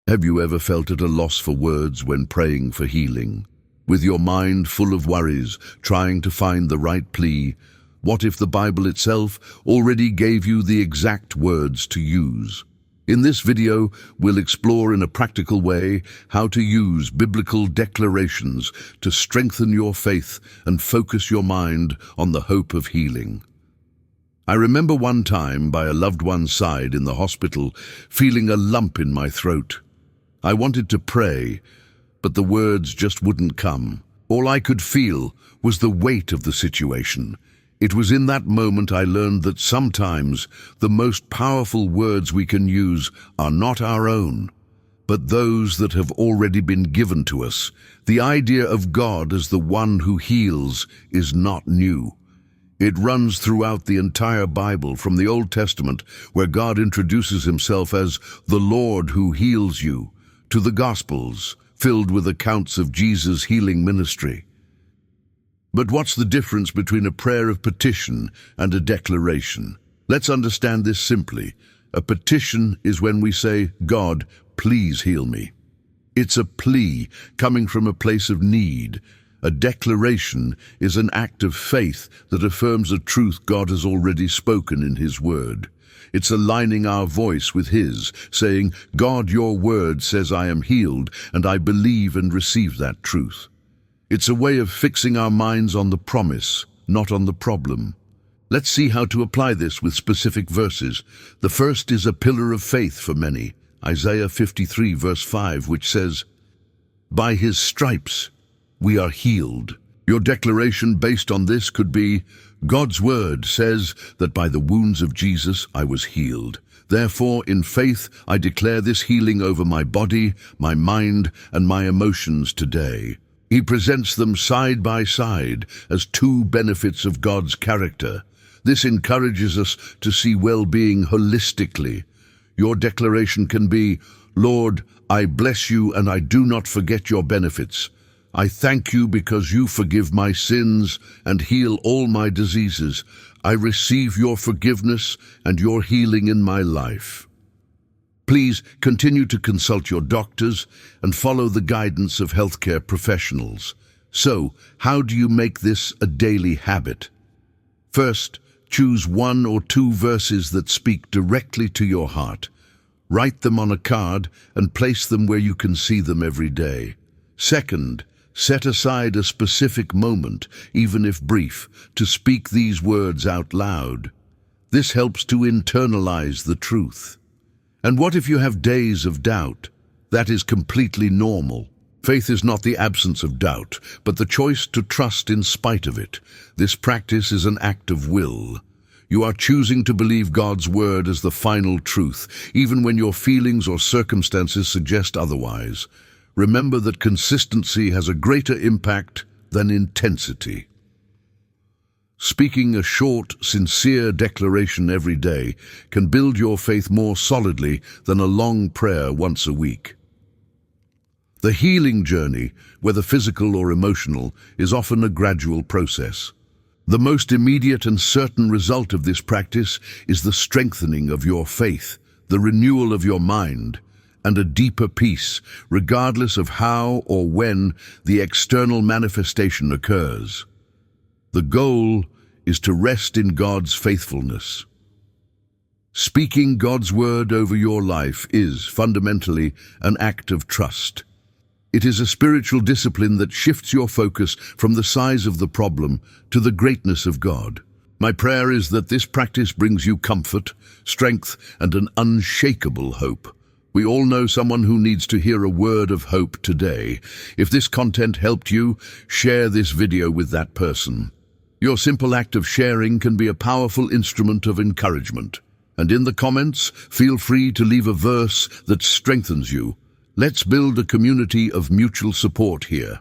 Have you ever felt at a loss for words when praying for healing? With your mind full of worries, trying to find the right plea, what if the Bible itself already gave you the exact words to use? In this video, we'll explore in a practical way how to use biblical declarations to strengthen your faith and focus your mind on the hope of healing. I remember one time by a loved one's side in the hospital, feeling a lump in my throat. I wanted to pray, but the words just wouldn't come. All I could feel was the weight of the situation. It was in that moment I learned that sometimes the most powerful words we can use are not our own, but those that have already been given to us. The idea of God as the one who heals is not new. It runs throughout the entire Bible, from the Old Testament, where God introduces himself as the Lord who heals you, to the Gospels, filled with accounts of Jesus' healing ministry. But what's the difference between a prayer of petition and a declaration? Let's understand this simply. A petition is when we say, "God, please heal me." It's a plea coming from a place of need. A declaration is an act of faith that affirms a truth God has already spoken in his word. It's aligning our voice with his, saying, "God, your word says I am healed, and I believe and receive that truth." It's a way of fixing our minds on the promise, not on the problem. Let's see how to apply this with specific verses. The first is a pillar of faith for many, Isaiah 53 verse 5, which says, "By his stripes we are healed." Your declaration based on this could be, God's word says that by the wounds of Jesus I was healed. Therefore, in faith, I declare this healing over my body, my mind, and my emotions today. He presents them side by side as two benefits of God's character. This encourages us to see well-being holistically. Your declaration can be, "Lord, I bless you and I do not forget your benefits. I thank you because you forgive my sins and heal all my diseases. I receive your forgiveness and your healing in my life." Please continue to consult your doctors and follow the guidance of healthcare professionals. So, how do you make this a daily habit? First, choose one or two verses that speak directly to your heart. Write them on a card and place them where you can see them every day. Second, set aside a specific moment, even if brief, to speak these words out loud. This helps to internalize the truth. And what if you have days of doubt? That is completely normal. Faith is not the absence of doubt, but the choice to trust in spite of it. This practice is an act of will. You are choosing to believe God's word as the final truth, even when your feelings or circumstances suggest otherwise. Remember that consistency has a greater impact than intensity. Speaking a short, sincere declaration every day can build your faith more solidly than a long prayer once a week. The healing journey, whether physical or emotional, is often a gradual process. The most immediate and certain result of this practice is the strengthening of your faith, the renewal of your mind, and a deeper peace, regardless of how or when the external manifestation occurs. The goal is to rest in God's faithfulness. Speaking God's word over your life is fundamentally an act of trust. It is a spiritual discipline that shifts your focus from the size of the problem to the greatness of God. My prayer is that this practice brings you comfort, strength, and an unshakable hope. We all know someone who needs to hear a word of hope today. If this content helped you, share this video with that person. Your simple act of sharing can be a powerful instrument of encouragement. And in the comments, feel free to leave a verse that strengthens you. Let's build a community of mutual support here.